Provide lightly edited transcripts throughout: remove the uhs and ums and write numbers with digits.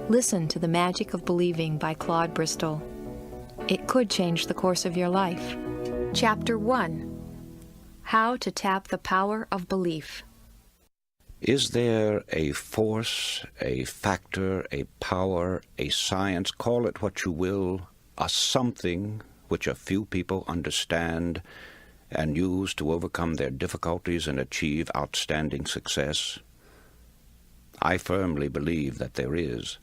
Listen to The Magic of Believing by Claude Briston. It could change the course of your life. Chapter 1. How to Tap the Power of Belief. Is there a force, a factor, a power, a science, call it what you will, a something which a few people understand and use to overcome their difficulties and achieve outstanding success? I firmly believe that there is.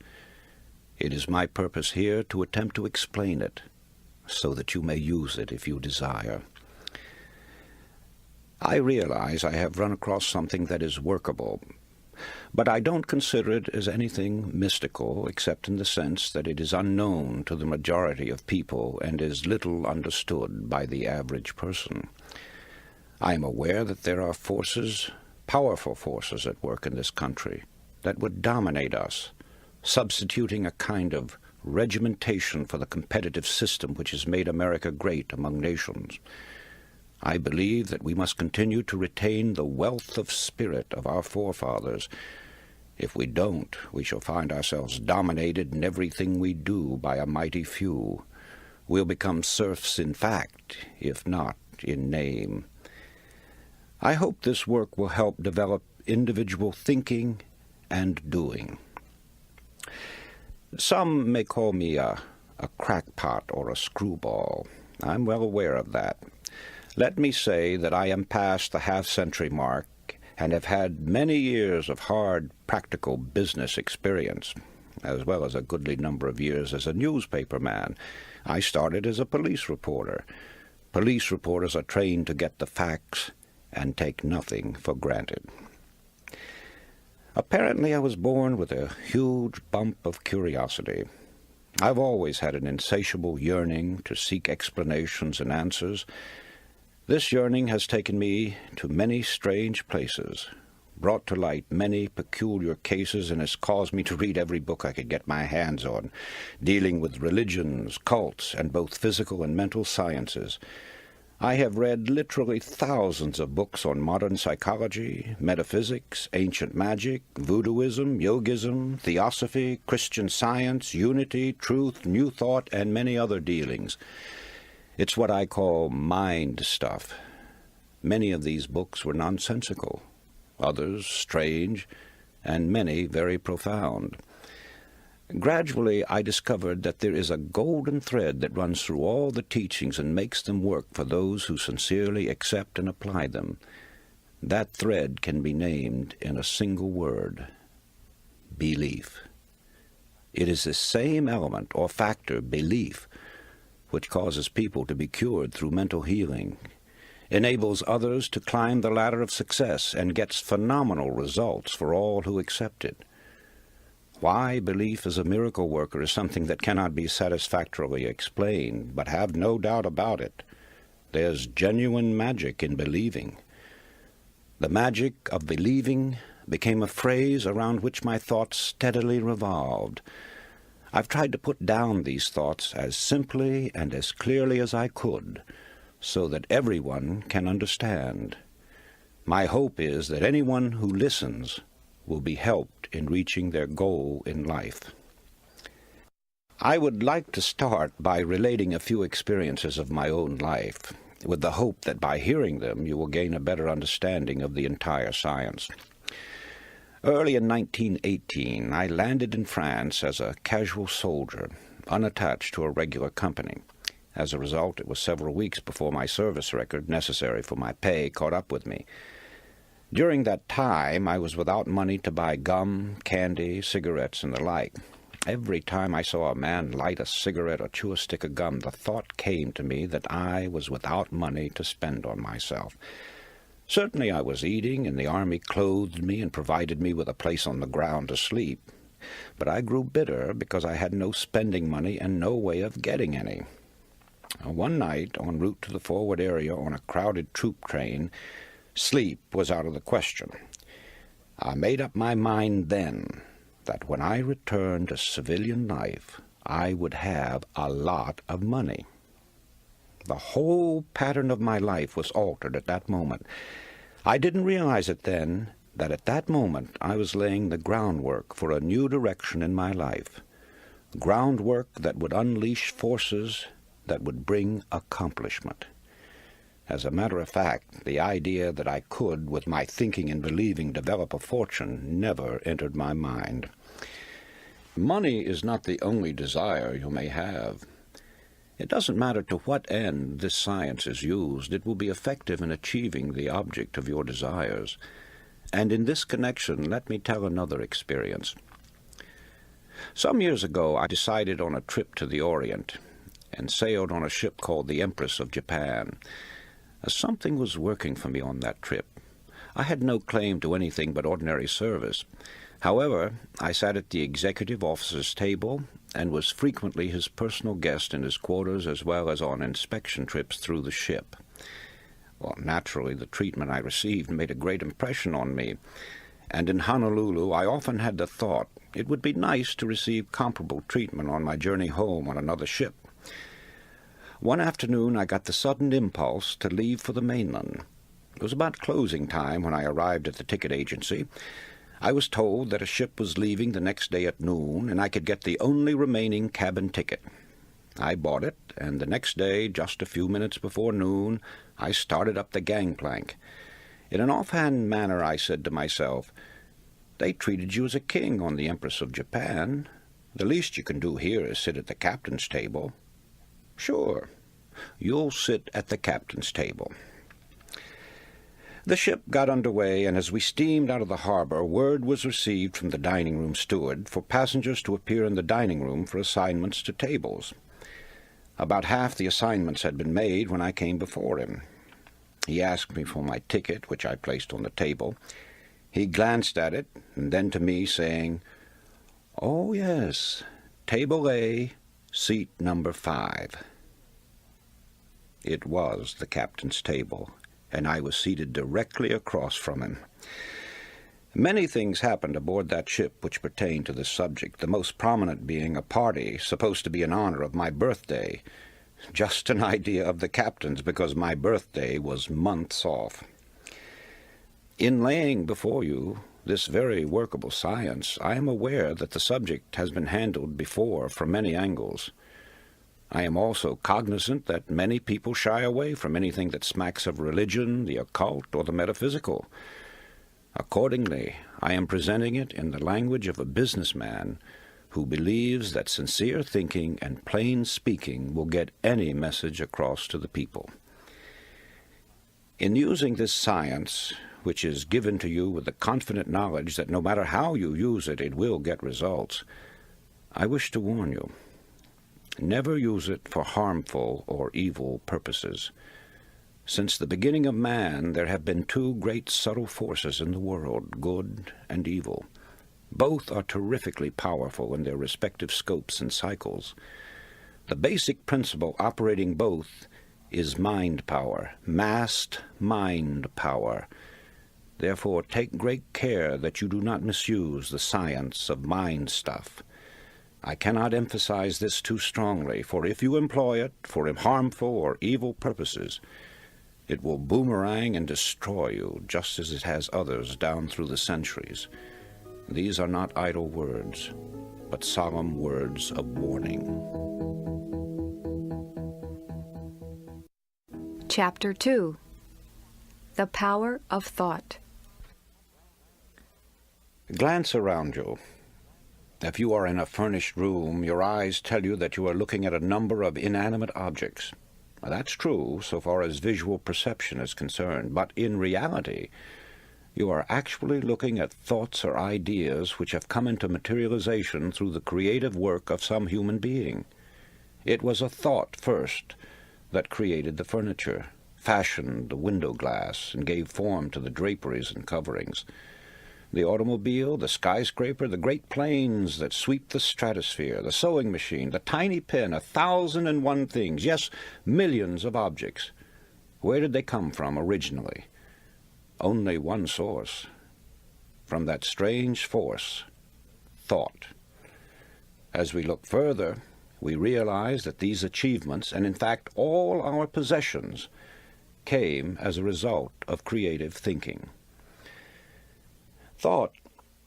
It is my purpose here to attempt to explain it, so that you may use it if you desire. I realize I have run across something that is workable, but I don't consider it as anything mystical, except in the sense that it is unknown to the majority of people and is little understood by the average person. I am aware that there are forces, powerful forces at work in this country, that would dominate us, substituting a kind of regimentation for the competitive system which has made America great among nations. I believe that we must continue to retain the wealth of spirit of our forefathers. If we don't, we shall find ourselves dominated in everything we do by a mighty few. We'll become serfs in fact, if not in name. I hope this work will help develop individual thinking and doing. Some may call me a crackpot or a screwball. I'm well aware of that. Let me say that I am past the half-century mark and have had many years of hard, practical business experience, as well as a goodly number of years as a newspaper man. I started as a police reporter. Police reporters are trained to get the facts and take nothing for granted. Apparently I was born with a huge bump of curiosity. I've always had an insatiable yearning to seek explanations and answers. This yearning has taken me to many strange places, brought to light many peculiar cases, and has caused me to read every book I could get my hands on, dealing with religions, cults, and both physical and mental sciences. I have read literally thousands of books on modern psychology, metaphysics, ancient magic, voodooism, yogism, theosophy, Christian Science, unity, truth, new thought, and many other dealings. It's what I call mind stuff. Many of these books were nonsensical, others strange, and many very profound. Gradually, I discovered that there is a golden thread that runs through all the teachings and makes them work for those who sincerely accept and apply them. That thread can be named in a single word: belief. It is the same element or factor, belief, which causes people to be cured through mental healing, enables others to climb the ladder of success, and gets phenomenal results for all who accept it. Why belief as a miracle worker is something that cannot be satisfactorily explained, but have no doubt about it. There's genuine magic in believing. The magic of believing became a phrase around which my thoughts steadily revolved. I've tried to put down these thoughts as simply and as clearly as I could, so that everyone can understand. My hope is that anyone who listens will be helped in reaching their goal in life. I would like to start by relating a few experiences of my own life, with the hope that by hearing them you will gain a better understanding of the entire science. Early in 1918, I landed in France as a casual soldier, unattached to a regular company. As a result, it was several weeks before my service record, necessary for my pay, caught up with me. During that time, I was without money to buy gum, candy, cigarettes, and the like. Every time I saw a man light a cigarette or chew a stick of gum, the thought came to me that I was without money to spend on myself. Certainly I was eating, and the army clothed me and provided me with a place on the ground to sleep. But I grew bitter because I had no spending money and no way of getting any. One night, en route to the forward area on a crowded troop train, sleep was out of the question. I made up my mind then that when I returned to civilian life, I would have a lot of money. The whole pattern of my life was altered at that moment. I didn't realize it then, that at that moment I was laying the groundwork for a new direction in my life, groundwork that would unleash forces that would bring accomplishment. As a matter of fact, the idea that I could, with my thinking and believing, develop a fortune never entered my mind. Money is not the only desire you may have. It doesn't matter to what end this science is used, it will be effective in achieving the object of your desires. And in this connection, let me tell another experience. Some years ago, I decided on a trip to the Orient and sailed on a ship called the Empress of Japan. Something was working for me on that trip. I had no claim to anything but ordinary service. However, I sat at the executive officer's table and was frequently his personal guest in his quarters as well as on inspection trips through the ship. Well, naturally, the treatment I received made a great impression on me, and in Honolulu I often had the thought it would be nice to receive comparable treatment on my journey home on another ship. One afternoon I got the sudden impulse to leave for the mainland. It was about closing time when I arrived at the ticket agency. I was told that a ship was leaving the next day at noon, and I could get the only remaining cabin ticket. I bought it, and the next day, just a few minutes before noon, I started up the gangplank. In an offhand manner I said to myself, "They treated you as a king on the Empress of Japan. The least you can do here is sit at the captain's table." "Sure, you'll sit at the captain's table." The ship got under way, and as we steamed out of the harbor, word was received from the dining-room steward for passengers to appear in the dining room for assignments to tables. About half the assignments had been made when I came before him. He asked me for my ticket, which I placed on the table. He glanced at it, and then to me, saying, "Oh, yes, table A, seat number 5. It was the captain's table, and I was seated directly across from him. Many things happened aboard that ship which pertain to this subject, the most prominent being a party supposed to be in honor of my birthday. Just an idea of the captain's, because my birthday was months off. In laying before you this very workable science, I am aware that the subject has been handled before from many angles. I am also cognizant that many people shy away from anything that smacks of religion, the occult, or the metaphysical. Accordingly, I am presenting it in the language of a businessman who believes that sincere thinking and plain speaking will get any message across to the people. In using this science, which is given to you with the confident knowledge that no matter how you use it, it will get results, I wish to warn you. Never use it for harmful or evil purposes. Since the beginning of man, there have been two great subtle forces in the world, good and evil. Both are terrifically powerful in their respective scopes and cycles. The basic principle operating both is mind power, massed mind power. Therefore, take great care that you do not misuse the science of mind stuff. I cannot emphasize this too strongly, for if you employ it for harmful or evil purposes, it will boomerang and destroy you, just as it has others down through the centuries. These are not idle words, but solemn words of warning. Chapter 2. The Power of Thought. Glance around you. If you are in a furnished room, your eyes tell you that you are looking at a number of inanimate objects. That's true so far as visual perception is concerned, but in reality, you are actually looking at thoughts or ideas which have come into materialization through the creative work of some human being. It was a thought first that created the furniture, fashioned the window glass, and gave form to the draperies and coverings. The automobile, the skyscraper, the great planes that sweep the stratosphere, the sewing machine, the tiny pen, 1,001 things, yes, millions of objects. Where did they come from originally? Only one source. From that strange force, thought. As we look further, we realize that these achievements, and in fact all our possessions, came as a result of creative thinking. Thought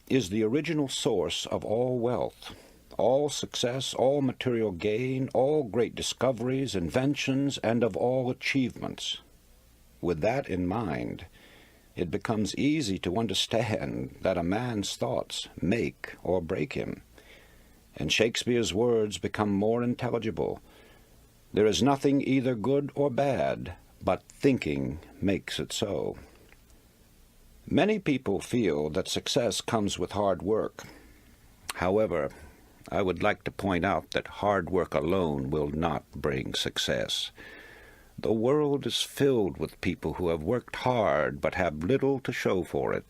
is the original source of all wealth, all success, all material gain, all great discoveries, inventions, and of all achievements. With that in mind, it becomes easy to understand that a man's thoughts make or break him, and Shakespeare's words become more intelligible. There is nothing either good or bad, but thinking makes it so. Many people feel that success comes with hard work. However, I would like to point out that hard work alone will not bring success. The world is filled with people who have worked hard but have little to show for it.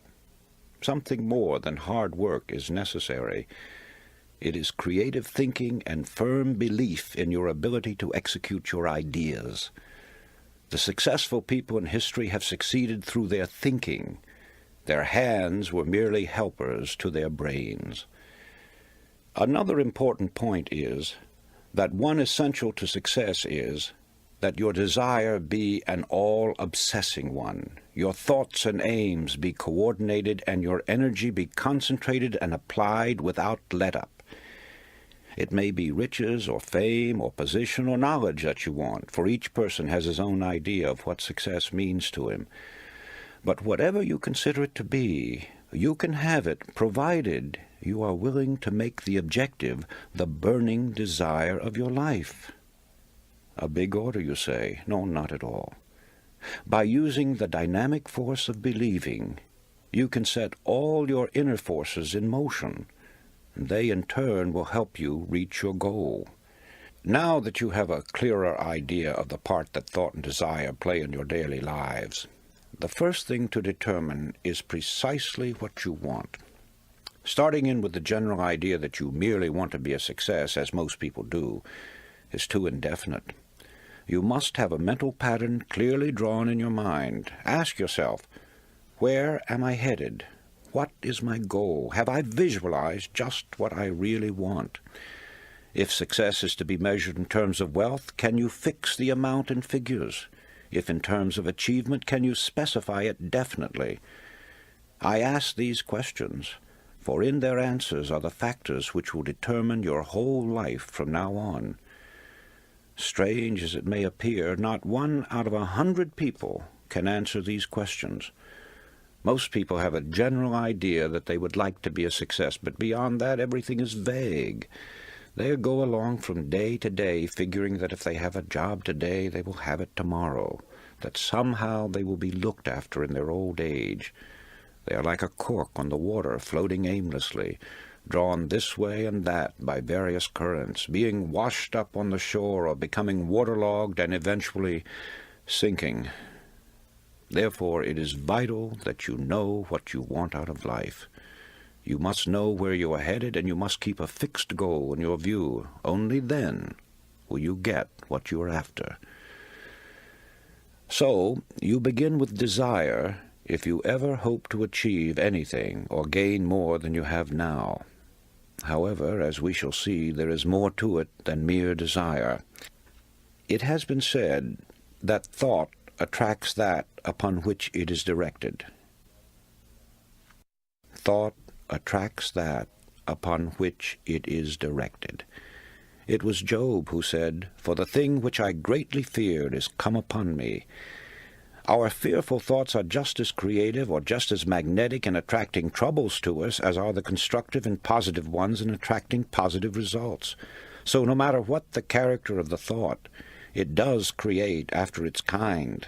Something more than hard work is necessary. It is creative thinking and firm belief in your ability to execute your ideas. The successful people in history have succeeded through their thinking. Their hands were merely helpers to their brains. Another important point is that one essential to success is that your desire be an all-obsessing one, your thoughts and aims be coordinated, and your energy be concentrated and applied without let-up. It may be riches or fame or position or knowledge that you want, for each person has his own idea of what success means to him. But whatever you consider it to be, you can have it, provided you are willing to make the objective the burning desire of your life. A big order, you say? No, not at all. By using the dynamic force of believing, you can set all your inner forces in motion. They, in turn, will help you reach your goal. Now that you have a clearer idea of the part that thought and desire play in your daily lives, the first thing to determine is precisely what you want. Starting in with the general idea that you merely want to be a success, as most people do, is too indefinite. You must have a mental pattern clearly drawn in your mind. Ask yourself, where am I headed? What is my goal? Have I visualized just what I really want? If success is to be measured in terms of wealth, can you fix the amount in figures? If in terms of achievement, can you specify it definitely? I ask these questions, for in their answers are the factors which will determine your whole life from now on. Strange as it may appear, not 1 out of 100 people can answer these questions. Most people have a general idea that they would like to be a success, but beyond that everything is vague. They go along from day to day, figuring that if they have a job today, they will have it tomorrow, that somehow they will be looked after in their old age. They are like a cork on the water, floating aimlessly, drawn this way and that by various currents, being washed up on the shore or becoming waterlogged and eventually sinking. Therefore, it is vital that you know what you want out of life. You must know where you are headed, and you must keep a fixed goal in your view. Only then will you get what you are after. So, you begin with desire if you ever hope to achieve anything or gain more than you have now. However, as we shall see, there is more to it than mere desire. It has been said that thought attracts that upon which it is directed. Thought attracts that upon which it is directed. It was Job who said, "For the thing which I greatly feared is come upon me." Our fearful thoughts are just as creative or just as magnetic in attracting troubles to us as are the constructive and positive ones in attracting positive results. So no matter what the character of the thought, it does create after its kind.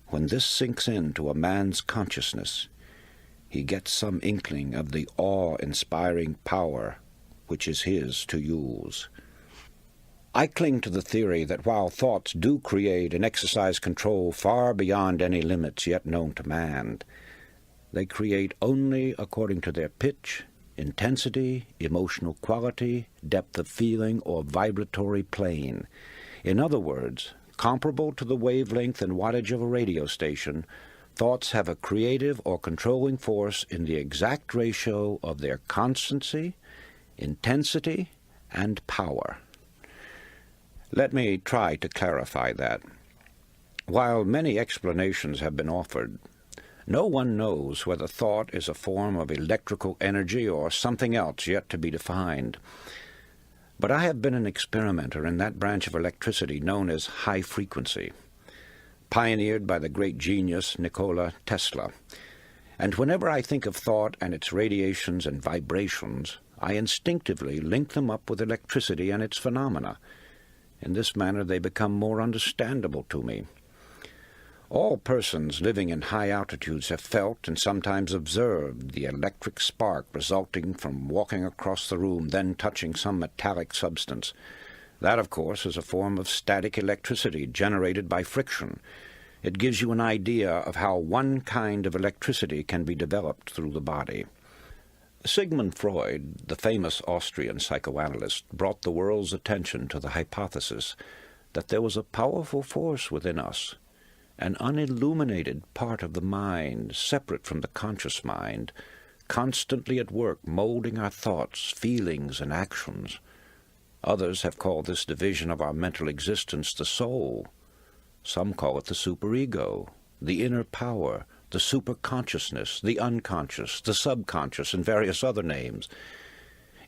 When this sinks into a man's consciousness, he gets some inkling of the awe-inspiring power which is his to use. I cling to the theory that while thoughts do create and exercise control far beyond any limits yet known to man, they create only according to their pitch, intensity, emotional quality, depth of feeling, or vibratory plane. In other words, comparable to the wavelength and wattage of a radio station, thoughts have a creative or controlling force in the exact ratio of their constancy, intensity, and power. Let me try to clarify that. While many explanations have been offered, No one knows whether thought is a form of electrical energy or something else yet to be defined. But I have been an experimenter in that branch of electricity known as high frequency, pioneered by the great genius Nikola Tesla. And whenever I think of thought and its radiations and vibrations, I instinctively link them up with electricity and its phenomena. In this manner they become more understandable to me. All persons living in high altitudes have felt and sometimes observed the electric spark resulting from walking across the room, then touching some metallic substance. That, of course, is a form of static electricity generated by friction. It gives you an idea of how one kind of electricity can be developed through the body. Sigmund Freud, the famous Austrian psychoanalyst, brought the world's attention to the hypothesis that there was a powerful force within us, an unilluminated part of the mind, separate from the conscious mind, constantly at work molding our thoughts, feelings, and actions. Others have called this division of our mental existence the soul. Some call it the superego, the inner power, the superconsciousness, the unconscious, the subconscious, and various other names.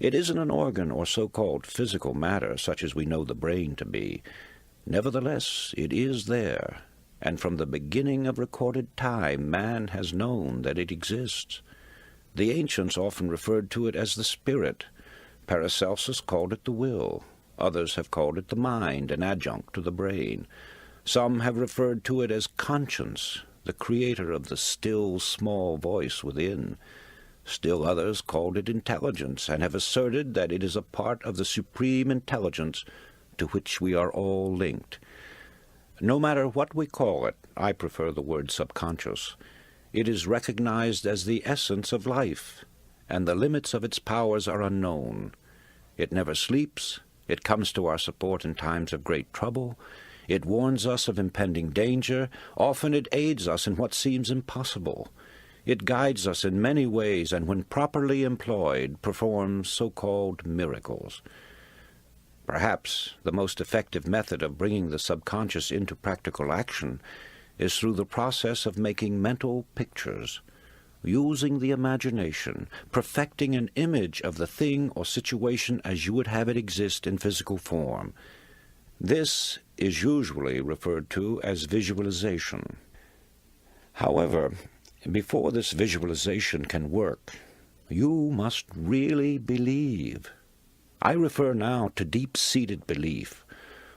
It isn't an organ or so-called physical matter such as we know the brain to be. Nevertheless, it is there, and from the beginning of recorded time man has known that it exists. The ancients often referred to it as the spirit. Paracelsus called it the will. Others have called it the mind, an adjunct to the brain. Some have referred to it as conscience, the creator of the still, small voice within. Still others called it intelligence, and have asserted that it is a part of the supreme intelligence to which we are all linked. No matter what we call it, I prefer the word subconscious. It is recognized as the essence of life, and the limits of its powers are unknown. It never sleeps. It comes to our support in times of great trouble. It warns us of impending danger. Often it aids us in what seems impossible. It guides us in many ways, and when properly employed, performs so-called miracles. Perhaps the most effective method of bringing the subconscious into practical action is through the process of making mental pictures, using the imagination, perfecting an image of the thing or situation as you would have it exist in physical form. This is usually referred to as visualization. However, before this visualization can work, you must really believe. I refer now to deep-seated belief,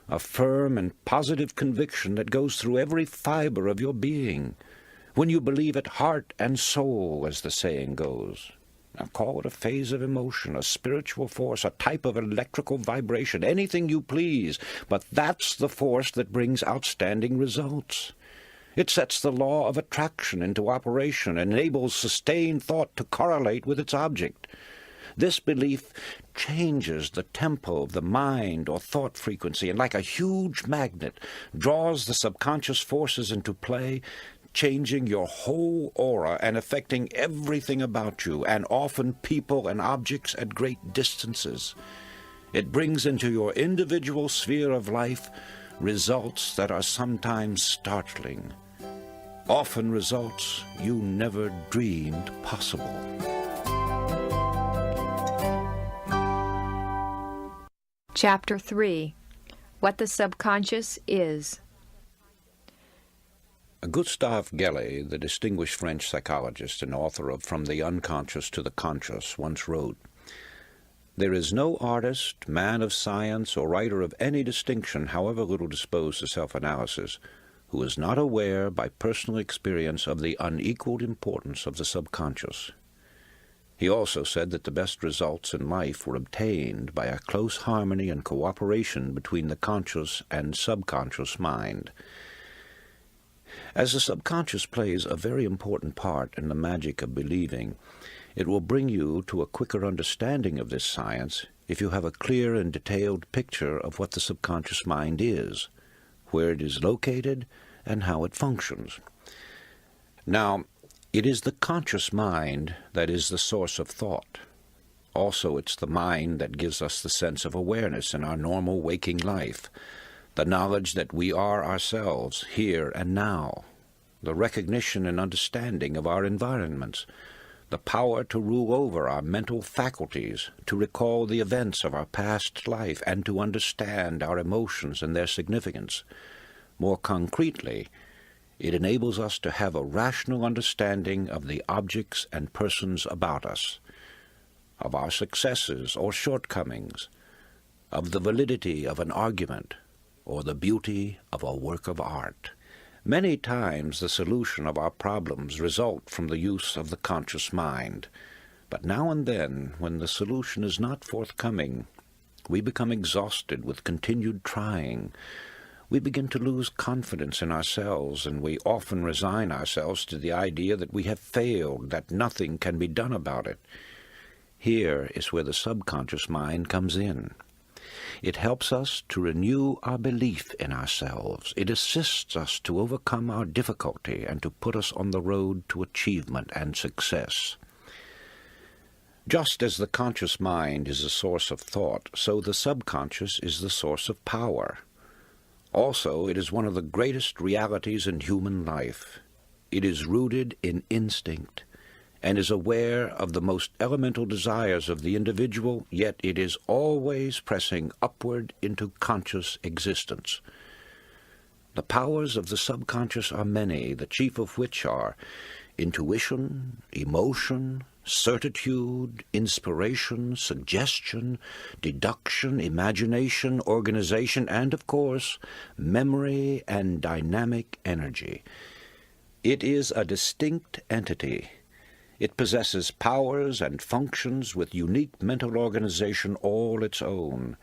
a firm and positive conviction that goes through every fiber of your being. When you believe it heart and soul, as the saying goes. Now call it a phase of emotion, a spiritual force, a type of electrical vibration, anything you please, but that's the force that brings outstanding results. It sets the law of attraction into operation and enables sustained thought to correlate with its object. This belief changes the tempo of the mind or thought frequency, and like a huge magnet, draws the subconscious forces into play, changing your whole aura and affecting everything about you, and often people and objects at great distances. It brings into your individual sphere of life results that are sometimes startling, often results you never dreamed possible. Chapter 3. What the Subconscious Is. Gustave Gellé, the distinguished French psychologist and author of From the Unconscious to the Conscious, once wrote, "There is no artist, man of science, or writer of any distinction, however little disposed to self-analysis, who is not aware by personal experience of the unequaled importance of the subconscious." He also said that the best results in life were obtained by a close harmony and cooperation between the conscious and subconscious mind. As the subconscious plays a very important part in the magic of believing, it will bring you to a quicker understanding of this science if you have a clear and detailed picture of what the subconscious mind is, where it is located, and how it functions. Now, it is the conscious mind that is the source of thought. Also, it's the mind that gives us the sense of awareness in our normal waking life, the knowledge that we are ourselves, here and now. the recognition and understanding of our environments, the power to rule over our mental faculties, to recall the events of our past life, and to understand our emotions and their significance. More concretely, it enables us to have a rational understanding of the objects and persons about us, of our successes or shortcomings, of the validity of an argument, or the beauty of a work of art. Many times the solution of our problems result from the use of the conscious mind, but now and then, when the solution is not forthcoming, we become exhausted with continued trying. We begin to lose confidence in ourselves, and we often resign ourselves to the idea that we have failed, that nothing can be done about it. Here is where the subconscious mind comes in. It helps us to renew our belief in ourselves. It assists us to overcome our difficulty and to put us on the road to achievement and success. Just as the conscious mind is a source of thought, so the subconscious is the source of power. Also, it is one of the greatest realities in human life. It is rooted in instinct, and is aware of the most elemental desires of the individual, yet it is always pressing upward into conscious existence. The powers of the subconscious are many, the chief of which are intuition, emotion, certitude, inspiration, suggestion, deduction, imagination, organization, and, of course, memory and dynamic energy. It is a distinct entity. It possesses powers and functions with unique mental organization all its own.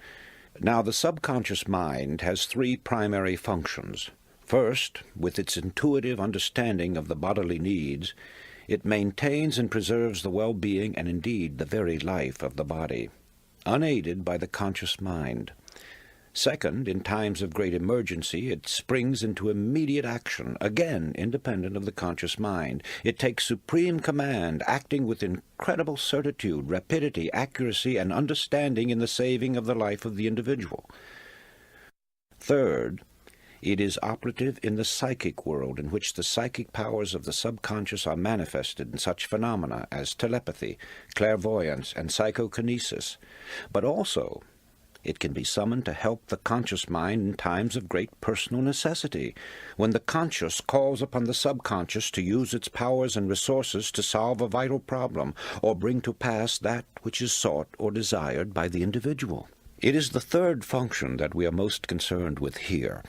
Now, the subconscious mind has three primary functions. First, with its intuitive understanding of the bodily needs, it maintains and preserves the well-being and indeed the very life of the body, unaided by the conscious mind. Second, in times of great emergency, it springs into immediate action, again independent of the conscious mind. It takes supreme command, acting with incredible certitude, rapidity, accuracy, and understanding in the saving of the life of the individual. Third, it is operative in the psychic world, in which the psychic powers of the subconscious are manifested in such phenomena as telepathy, clairvoyance, and psychokinesis. But also, it can be summoned to help the conscious mind in times of great personal necessity, when the conscious calls upon the subconscious to use its powers and resources to solve a vital problem, or bring to pass that which is sought or desired by the individual. It is the third function that we are most concerned with here.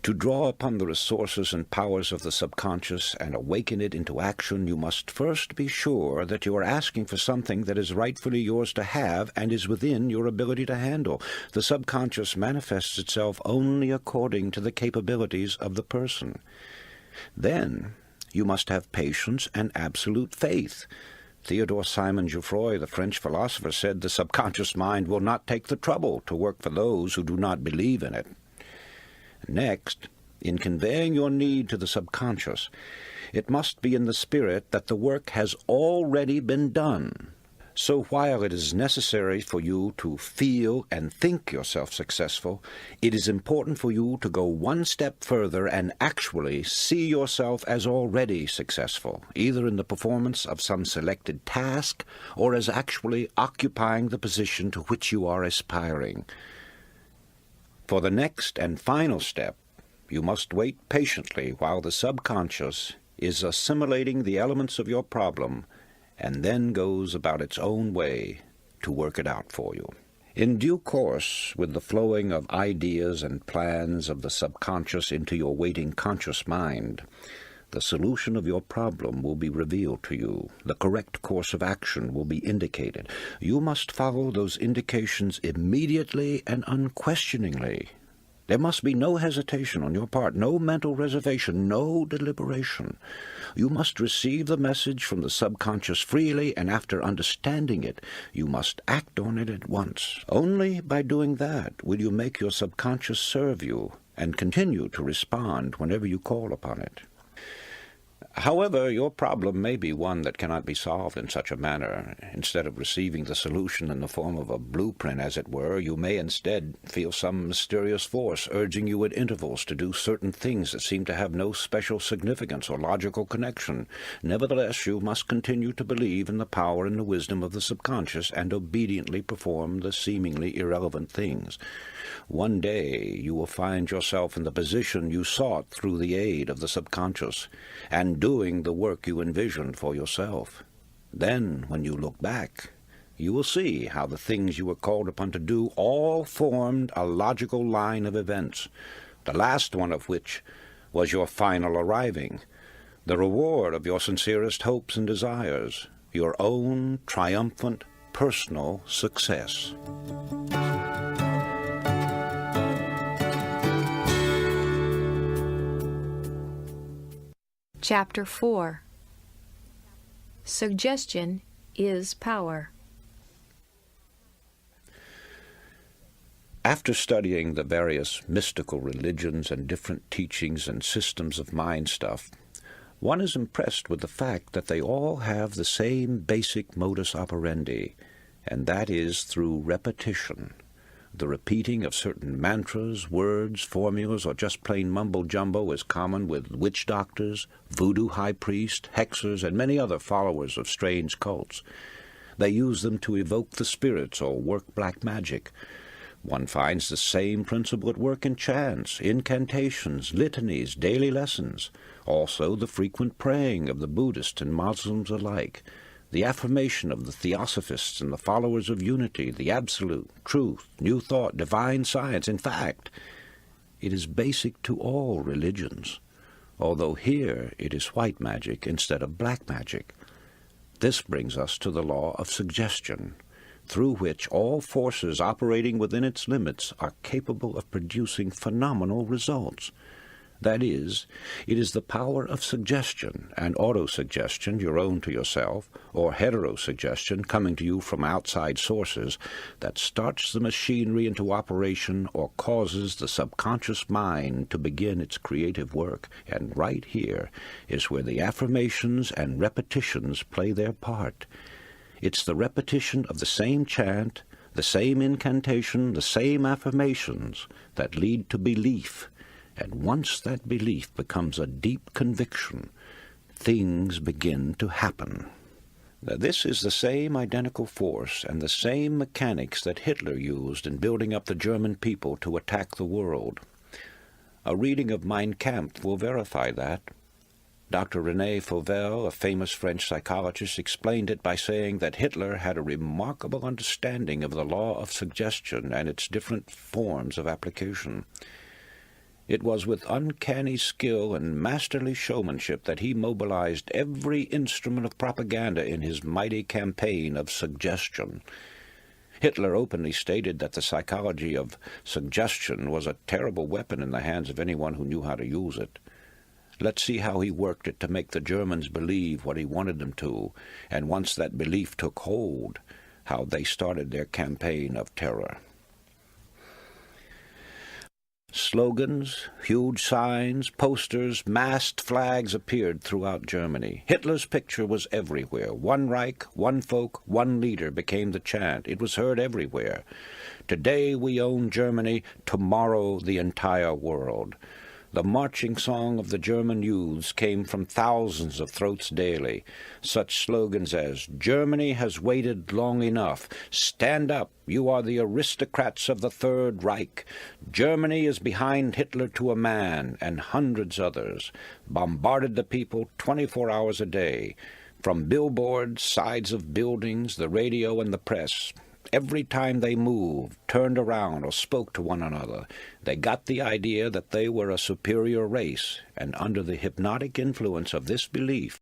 To draw upon the resources and powers of the subconscious and awaken it into action, you must first be sure that you are asking for something that is rightfully yours to have and is within your ability to handle. The subconscious manifests itself only according to the capabilities of the person. Then you must have patience and absolute faith. Theodore Simon Jouffroy, the French philosopher, said the subconscious mind will not take the trouble to work for those who do not believe in it. Next, in conveying your need to the subconscious, it must be in the spirit that the work has already been done. So while it is necessary for you to feel and think yourself successful, it is important for you to go one step further and actually see yourself as already successful, either in the performance of some selected task or as actually occupying the position to which you are aspiring. For the next and final step, you must wait patiently while the subconscious is assimilating the elements of your problem and then goes about its own way to work it out for you. In due course, with the flowing of ideas and plans of the subconscious into your waiting conscious mind, the solution of your problem will be revealed to you. The correct course of action will be indicated. You must follow those indications immediately and unquestioningly. There must be no hesitation on your part, no mental reservation, no deliberation. You must receive the message from the subconscious freely, and after understanding it, you must act on it at once. Only by doing that will you make your subconscious serve you and continue to respond whenever you call upon it. However, your problem may be one that cannot be solved in such a manner. Instead of receiving the solution in the form of a blueprint, as it were, you may instead feel some mysterious force urging you at intervals to do certain things that seem to have no special significance or logical connection. Nevertheless, you must continue to believe in the power and the wisdom of the subconscious and obediently perform the seemingly irrelevant things. One day you will find yourself in the position you sought through the aid of the subconscious, and doing the work you envisioned for yourself. Then, when you look back, you will see how the things you were called upon to do all formed a logical line of events, the last one of which was your final arriving, the reward of your sincerest hopes and desires, your own triumphant personal success. Chapter 4. Suggestion is power. After studying the various mystical religions and different teachings and systems of mind stuff, one is impressed with the fact that they all have the same basic modus operandi, and that is through repetition. The repeating of certain mantras, words, formulas, or just plain mumbo-jumbo is common with witch doctors, voodoo high priests, hexers, and many other followers of strange cults. They use them to evoke the spirits or work black magic. One finds the same principle at work in chants, incantations, litanies, daily lessons, also the frequent praying of the Buddhists and Muslims alike, the affirmation of the Theosophists and the followers of unity, the absolute, truth, new thought, divine science. In fact, it is basic to all religions, although here it is white magic instead of black magic. This brings us to the law of suggestion, through which all forces operating within its limits are capable of producing phenomenal results. That is, it is the power of suggestion and autosuggestion, your own to yourself, or heterosuggestion coming to you from outside sources, that starts the machinery into operation or causes the subconscious mind to begin its creative work. And right here is where the affirmations and repetitions play their part. It's the repetition of the same chant, the same incantation, the same affirmations that lead to belief. And once that belief becomes a deep conviction, things begin to happen. Now, this is the same identical force and the same mechanics that Hitler used in building up the German people to attack the world. A reading of Mein Kampf will verify that. Dr. René Fauvel, a famous French psychologist, explained it by saying that Hitler had a remarkable understanding of the law of suggestion and its different forms of application. It was with uncanny skill and masterly showmanship that he mobilized every instrument of propaganda in his mighty campaign of suggestion. Hitler openly stated that the psychology of suggestion was a terrible weapon in the hands of anyone who knew how to use it. Let's see how he worked it to make the Germans believe what he wanted them to, and once that belief took hold, how they started their campaign of terror. Slogans, huge signs, posters, masked flags appeared throughout Germany. Hitler's picture was everywhere. One Reich, one folk, one leader became the chant. It was heard everywhere. Today we own Germany, tomorrow the entire world. The marching song of the German youths came from thousands of throats daily. Such slogans as, "Germany has waited long enough," "Stand up, you are the aristocrats of the Third Reich," "Germany is behind Hitler to a man," and hundreds others, bombarded the people 24 hours a day. From billboards, sides of buildings, the radio and the press, every time they moved, turned around, or spoke to one another, they got the idea that they were a superior race, and under the hypnotic influence of this belief,